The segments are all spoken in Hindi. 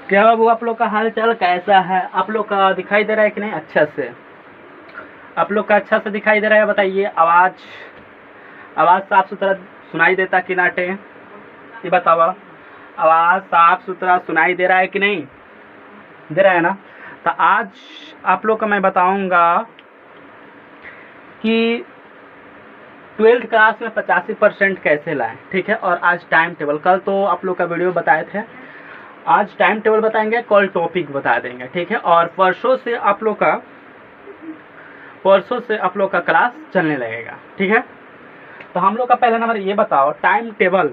क्या बाबू आप लोग का हाल चाल कैसा है? आप लोग का दिखाई दे रहा है कि नहीं अच्छा से? आप लोग का अच्छा से दिखाई दे रहा है? बताइए। आवाज़ साफ सुथरा सुनाई देता कि नाटे? ये बताओ। आवाज़ साफ सुथरा सुनाई दे रहा है कि नहीं? दे रहा है ना? तो आज आप लोग का मैं बताऊंगा कि 12th क्लास में 85% कैसे लाएं। ठीक है। और आज टाइम टेबल, कल तो आप लोग का वीडियो बताए थे, आज टाइम टेबल बताएंगे, कल टॉपिक बता देंगे। ठीक है। और परसों से आप लोग का क्लास चलने लगेगा। ठीक है। तो हम लोग का पहला नंबर ये बताओ, टाइम टेबल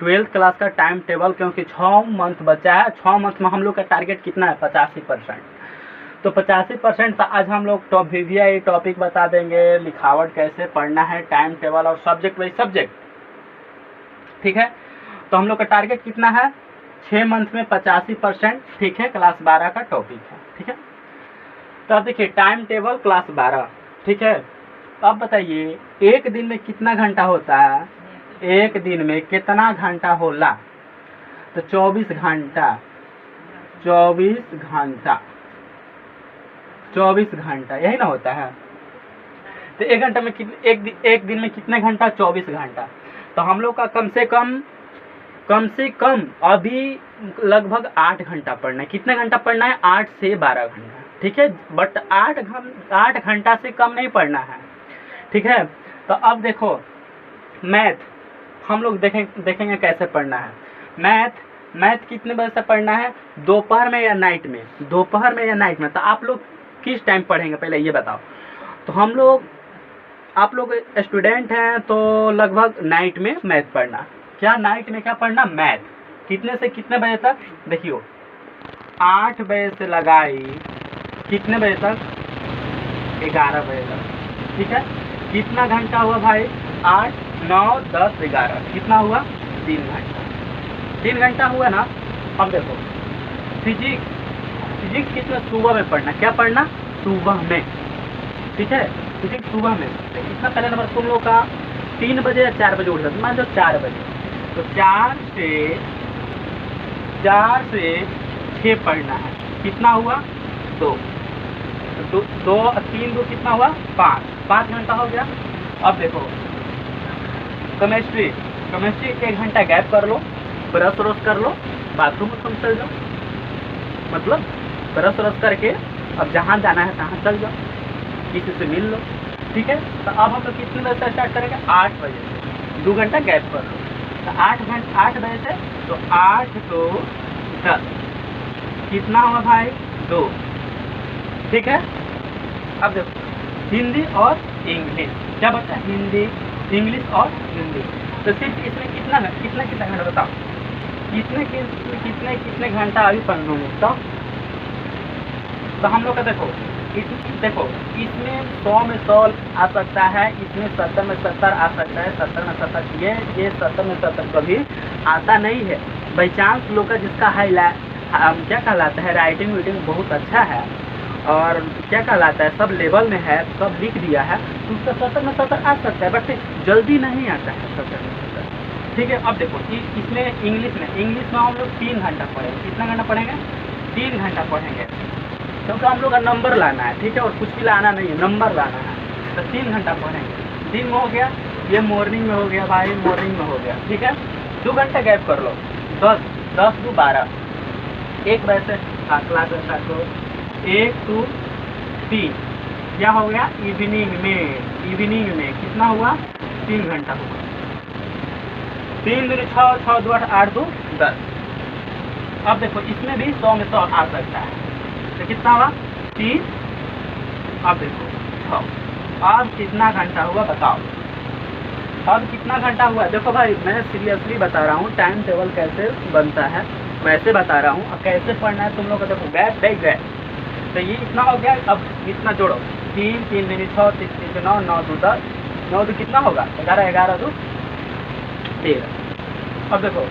12th क्लास का टाइम टेबल, क्योंकि 6 मंथ बचा है। 6 मंथ में हम लोग का टारगेट कितना है? 85%। तो 85%। तो आज हम लोग VVI टॉपिक बता देंगे, लिखावट कैसे पढ़ना है, टाइम टेबल और सब्जेक्ट वाइज सब्जेक्ट। ठीक है। तो हम लोग का टारगेट कितना है? 6 मंथ में 85%। ठीक है। क्लास 12 का टॉपिक है। ठीक है। तो अब देखिए टाइम टेबल क्लास 12। ठीक है। अब बताइए एक दिन में कितना घंटा होता है? एक दिन में कितना घंटा होला? तो 24 घंटा। 24 घंटा यही ना होता है। तो एक घंटा में एक दिन में कितने घंटा? 24 घंटा। तो हम लोग का कम से कम अभी लगभग 8 घंटा पढ़ना है। कितने घंटा पढ़ना है? 8 से 12 घंटा। ठीक है। बट 8 घंटा से कम नहीं पढ़ना है। ठीक है। तो अब देखो मैथ हम लोग देखेंगे कैसे पढ़ना है। मैथ कितने बजे से पढ़ना है? दोपहर में या नाइट में? दोपहर में या नाइट में? तो आप लोग किस टाइम पढ़ेंगे पहले ये बताओ। तो आप लोग स्टूडेंट हैं तो लगभग नाइट में मैथ पढ़ना। क्या नाइट में क्या पढ़ना? मैथ। कितने से कितने बजे तक? देखियो 8 बजे से लगाई कितने बजे तक? 11 बजे तक। ठीक है। कितना घंटा हुआ भाई? 8, 9, 10, 11। कितना हुआ? 3 घंटा। 3 घंटा हुआ ना। अब देखो फिजिक्स कितना सुबह में पढ़ना। क्या पढ़ना? सुबह में। ठीक है। फिजिक्स सुबह में। तो कितना पहले नंबर तुम लोग का 3 बजे या 4 बजे उठ जाता? मान लो 4 बजे। तो 4 से 6 पढ़ना है। कितना हुआ? 2। 3 2 कितना हुआ? 5 घंटा हो गया। अब देखो केमिस्ट्री 1 घंटा गैप कर लो, ब्रश व्रश कर लो, बाथरूम में चल जाओ, मतलब ब्रश व्रश करके अब जहाँ जाना है तहाँ चल जाओ, किसी से मिल लो। ठीक है। तो अब हम लोग कितने बजे से स्टार्ट करेंगे? 8 बजे से। 2 घंटा गैप कर लो। तो 8 बजे से तो 8 to 10 कितना हुआ भाई? 2। ठीक है। अब देखो हिंदी और इंग्लिश क्या बता है? हिंदी, इंग्लिश और हिंदी। तो सिर्फ इसमें कितना घंटा बताओ? कितने घंटा अभी पढ़ना होगा? तो हम लोग का देखो इसमें 100 में 100 आ सकता है, इसमें 70 में 70 आ सकता है, 70 में 70। ये 70 में 70 कभी आता नहीं है। बाई चांस लोग का जिसका क्या कहलाता है राइटिंग वीटिंग बहुत अच्छा है और क्या कहलाता है सब लेवल में है, सब लिख दिया है, तो उसका 70 में 70 आ सकता है, बट जल्दी नहीं आता है 70 में 70। ठीक है। अब देखो इसमें इंग्लिश में हम लोग 3 घंटा पढ़ेंगे। कितना घंटा पढ़ेंगे? 3 घंटा पढ़ेंगे, क्योंकि हम लोग का नंबर लाना है। ठीक है। और कुछ भी लाना नहीं है, नंबर लाना है। तो 3 घंटा पढ़ेंगे। दिन में हो गया, ये मॉर्निंग में हो गया भाई, मॉर्निंग में हो गया। ठीक है। 2 घंटा गैप कर लो। 10 2 12 1 बजे से क्लास स्टार्ट करो। 1 2 3 क्या हो गया? इवनिंग में कितना हुआ? 3 घंटा हुआ। 3 दूनी 6, 6 2 8, 8 2 10। अब देखो इसमें भी 100 में 100 आ सकता है। तो कितना हुआ? 3। अब देखो 6। अब कितना घंटा हुआ बताओ? अब कितना घंटा हुआ? देखो भाई मैं सीरियसली बता रहा हूँ, टाइम टेबल कैसे बनता है वैसे बता रहा हूँ। अब कैसे पढ़ना है तुम लोग को देखो। गैप तो ये इतना हो गया। अब इतना जोड़ो 3 3 दूनी 6 3 3 9 9 2 10 9 2 कितना होगा? 11 11 2 13। अब देखो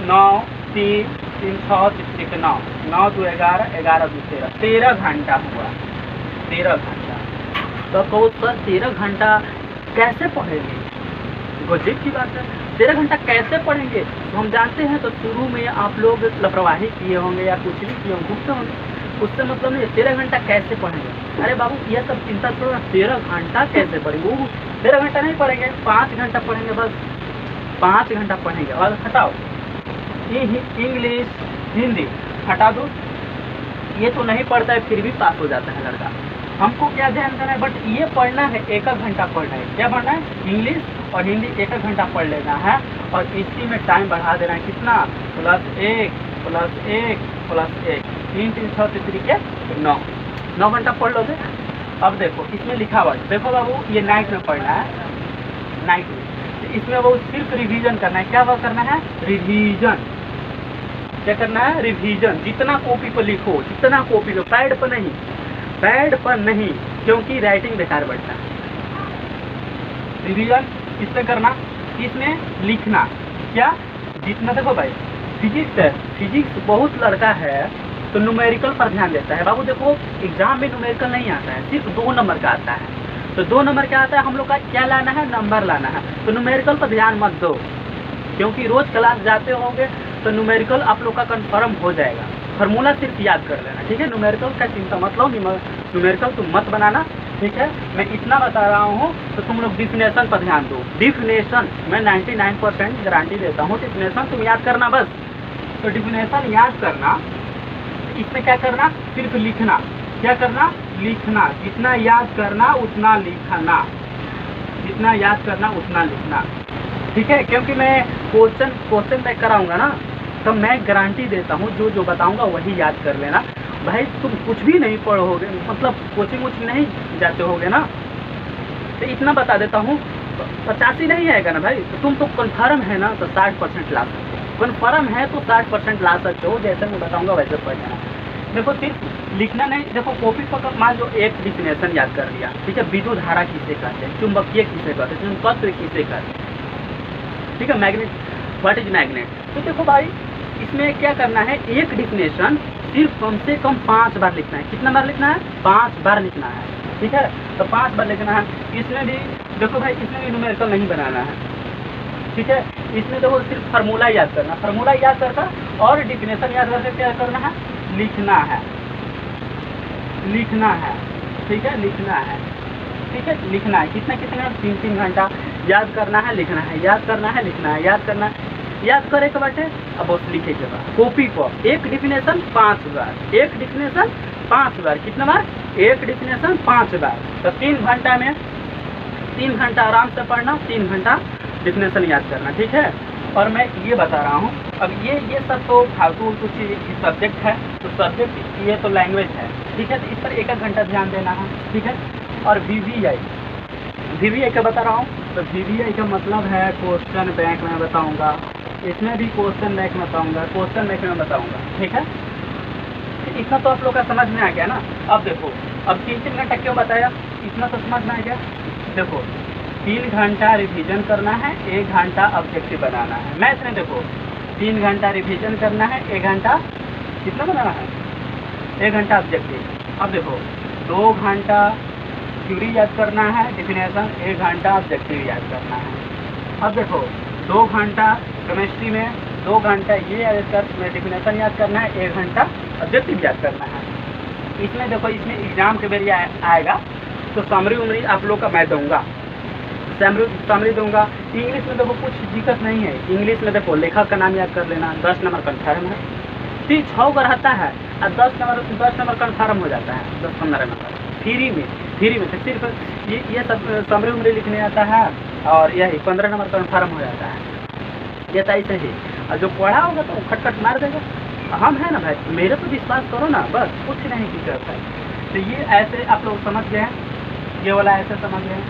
9 3 3 6 3 3 9 9 2 11 11 2 13 13 घंटा हुआ। 13 घंटा। तो सर 13 घंटा कैसे पढ़ेंगे? गजब की बात है। 13 घंटा कैसे पढ़ेंगे? तो हम जानते हैं, तो शुरू में आप लोग लापरवाही किए होंगे या कुछ भी किए होंगे, घूमते होंगे, उससे मतलब नहीं। 13 घंटा कैसे पढ़ेंगे? अरे बाबू ये सब चिंता छोड़ो, 13 घंटा कैसे पढ़ेंगे? वो 13 घंटा नहीं पढ़ेंगे, 5 घंटा पढ़ेंगे, बस 5 घंटा पढ़ेंगे। और हटाओ इंग्लिश हिंदी हटा दो, ये तो नहीं पढ़ता है फिर भी पास हो जाता है लड़का। हमको क्या ध्यान देना है, बट ये पढ़ना है, 1 घंटा पढ़ना है। क्या पढ़ना है? इंग्लिश और हिंदी 1 घंटा पढ़ लेना है, और इसी में टाइम बढ़ा देना है। कितना? +1 +1 +1, 3 3 6 3 के 9 घंटा पढ़ लोगे। अब देखो इसमें लिखा हुआ, देखो बाबू ये नाइट में पढ़ना है, नाइट में। तो इसमें वो सिर्फ रिवीजन करना है। क्या करना है? रिवीजन। क्या करना है? रिवीजन। जितना कॉपी पर लिखो, जितना कॉपी पर, पैड पर नहीं, पैड पर नहीं, क्योंकि राइटिंग बेकार बढ़ता है। रिवीजन किसमें करना? इसमें लिखना। क्या? जितना, देखो भाई फिजिक्स है, फिजिक्स बहुत लड़का है तो न्यूमेरिकल पर ध्यान देता है। बाबू देखो एग्जाम में न्यूमेरिकल नहीं आता है, सिर्फ 2 नंबर का आता है। तो 2 नंबर क्या आता है? हम लोग का क्या लाना है? नंबर लाना है। तो न्यूमेरिकल पर ध्यान मत दो, क्योंकि रोज क्लास जाते होंगे तो न्यूमेरिकल आप लोग का कंफर्म हो जाएगा। फार्मूला सिर्फ याद कर लेना, ठीक है? न्यूमेरिकल का चिंता मत लो, न्यूमेरिकल तुम मत बनाना, ठीक है? मैं इतना बता रहा हूँ, तो तुम लोग डिफिनेशन पर ध्यान दो। डिफिनेशन मैं 99% गारंटी देता हूँ, डिफिनेशन तुम याद करना बस। तो डिफिनेशन याद करना, इसमें क्या करना? सिर्फ लिखना। क्या करना? लिखना। जितना याद करना उतना लिखना, जितना याद करना उतना लिखना, ठीक है? क्योंकि मैं क्वेश्चन बैक कराऊंगा ना, तो मैं गारंटी देता हूँ जो बताऊंगा वही याद कर लेना। भाई तुम कुछ भी नहीं पढ़ोगे, मतलब कोचिंग वोचिंग नहीं जाते होगे ना, तो इतना बता देता हूँ, 85 नहीं आएगा ना भाई, तो तुम तो कन्फर्म है ना, तो 60% ला सकते हो। कन्फर्म है तो 60% ला सकते हो, जैसे मैं बताऊंगा वैसे पढ़ लेना। देखो सिर्फ लिखना नहीं, देखो कॉपी पर मान लो एक डिफिनेशन याद कर लिया, ठीक है? विद्युत धारा किसे कहते हैं, चुंबकीय किसे कहते हैं, चुंबकत्व किसे कहते हैं, ठीक है? Magnet, what is magnet. तो देखो भाई इसमें क्या करना है, एक डिफिनेशन सिर्फ कम से कम 5 बार लिखना है। कितना बार लिखना है? 5 बार लिखना है, ठीक है? तो 5 बार लिखना है। इसमें भी देखो भाई, इसमें भी न्यूमेरिकल नहीं बनाना है, ठीक है? इसमें देखो सिर्फ फार्मूला याद करना, फार्मूला याद करना और डिफिनेशन याद करके क्या करना है? लिखना है, लिखना है, ठीक है? लिखना है, ठीक है? लिखना है। कितना 3 घंटा याद करना है, लिखना है, याद करना है, लिखना है, याद करना है। याद करे के बाटे अब बस लिखे के बाद कॉपी पर एक डिफिनेशन 5 बार, एक डिफिनेशन 5 बार। कितना बार? एक डिफिनेशन 5 बार। तो 3 घंटा में 3 घंटा आराम से पढ़ना, 3 घंटा डिफिनेशन याद करना, ठीक है? और मैं ये बता रहा हूँ, अब ये सब तो फालतू कुछ सब्जेक्ट है, तो सब्जेक्ट ये तो लैंग्वेज है, ठीक है? तो इस पर 1 घंटा ध्यान देना है, ठीक है? और VVI का बता रहा हूँ, तो VVI का मतलब है क्वेश्चन बैंक में बताऊँगा, इसमें भी क्वेश्चन बैंक में बताऊँगा, क्वेश्चन बैंक में बताऊँगा, ठीक है? तो इतना तो आप लोग का समझ में आ गया ना। अब देखो, अब 3 घंटा क्यों बताया, इतना तो समझ में आ गया। देखो 3 घंटा रिवीजन करना है, 1 घंटा ऑब्जेक्टिव बनाना है। मैथ में देखो 3 घंटा रिवीजन करना है, 1 घंटा कितना बनाना है? 1 घंटा ऑब्जेक्टिव। अब देखो 2 घंटा थ्योरी याद करना है, डिफिनेशन, 1 घंटा ऑब्जेक्टिव याद करना है। अब देखो 2 घंटा केमिस्ट्री में, 2 घंटा ये याद कर डिफिनेशन याद करना है, 1 घंटा ऑब्जेक्टिव याद करना है। इसमें देखो, इसमें एग्जाम के बेरिया आएगा तो समरी आप लोग का मैं दूंगा, समरी दूंगा। इंग्लिश में देखो कुछ दिक्कत नहीं है, इंग्लिश में देखो लेखक का नाम याद कर लेना, 10 नंबर कन्फर्म है। 6 का रहता है और 10 नंबर कन्फर्म हो जाता है, 10-15 नंबर फ्री में तो सिर्फ ये सब समरी लिखने आता है, और यही 15 नंबर कन्फर्म हो जाता है। ये तो ऐसे ही, और जो पढ़ा होगा तो खटखट मार देगा। हम है ना भाई, मेरे पर विश्वास करो ना, बस कुछ नहीं की करता है। तो ये ऐसे आप लोग समझ गए हैं, ये वाला ऐसे समझ गए,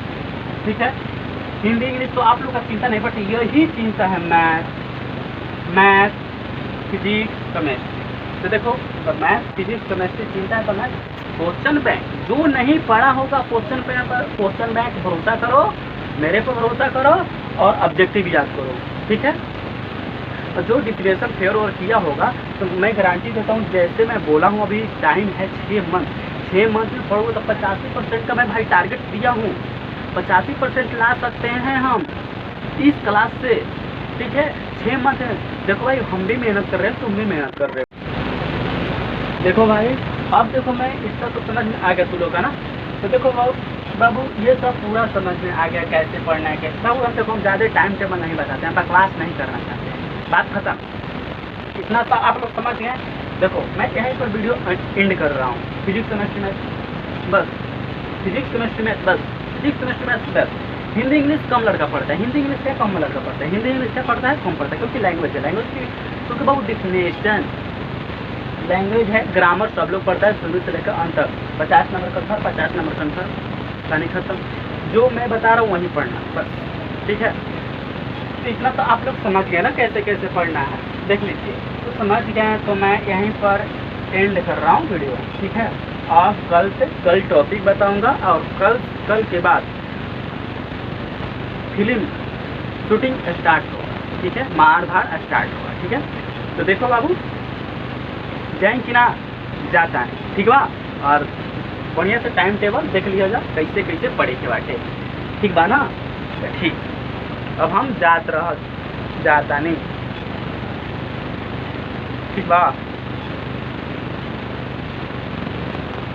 ठीक है? हिंदी इंग्लिश तो आप लोग का चिंता नहीं, बट यही चिंता है मैथ फिजिक्स केमिस्ट्री। तो देखो तो मैथ फिजिक्स केमिस्ट्री चिंता है, तो मैथ क्वेश्चन बैंक जो नहीं पढ़ा होगा, क्वेश्चन बैंक भरोसा करो, मेरे पर भरोसा करो, और ऑब्जेक्टिव याद करो, ठीक है? और जो डिप्रेशन फेयर और किया होगा तो मैं गारंटी देता हूँ, जैसे मैं बोला हूँ अभी टाइम है 6 मंथ में पढ़ोगे तो 85% का मैं भाई टारगेट दिया हूँ। 85% ला सकते हैं हम इस क्लास से, ठीक है। 6 मंथ है। देखो भाई हम भी मेहनत कर रहे हैं, तुम भी मेहनत कर रहे हो। देखो भाई अब देखो मैं इसका तो समझ में आ गया तुम लोग का ना। तो देखो बाबू ये सब पूरा समझ में आ गया कैसे पढ़ना है कैसे। बाबू हम देखो हम ज़्यादा टाइम टेबल नहीं बताते हैं, बकवास नहीं करना चाहते हैं, बात खत्म। इतना सा आप लोग समझ गए। देखो मैं यहीं पर वीडियो एंड कर रहा हूँ। फिजिक्स केमिस्ट्री मैथ बस, फिजिक्स केमिस्ट्री मैथ बस, फिजिक्स केमिस्ट्री मैथ बस। हिंदी इंग्लिश कम लड़का पढ़ता है, हिंदी इंग्लिश क्या कम लड़का पढ़ता है, हिंदी इंग्लिश क्या पढ़ता है कम पढ़ता है, क्योंकि लैंग्वेज है, लैंग्वेज की क्योंकि बहुत डिफिनेशन लैंग्वेज है। ग्रामर सब लोग पढ़ता है शुरू से लेकर अंत तक। 50 नंबर का था, 50 नंबर का था, कहानी खत्म। जो मैं बता रहा हूँ वही पढ़ना बस, ठीक है। तो इतना तो आप लोग समझ गए ना कैसे कैसे पढ़ना है, देख लीजिए। तो समझ गए तो मैं यहीं पर एंड कर रहा हूँ वीडियो, ठीक है। और कल टॉपिक बताऊंगा और कल के बाद फिल्म शूटिंग स्टार्ट होगा, ठीक है। मार धाड़ स्टार्ट होगा, ठीक है। तो देखो बाबू जाए कि ना जाता है, ठीक बा। और बढ़िया से टाइम टेबल देख लिया जा कैसे कैसे पढ़े के बाटे, ठीक बा ना। ठीक, अब हम जाता नहीं, ठीक बा।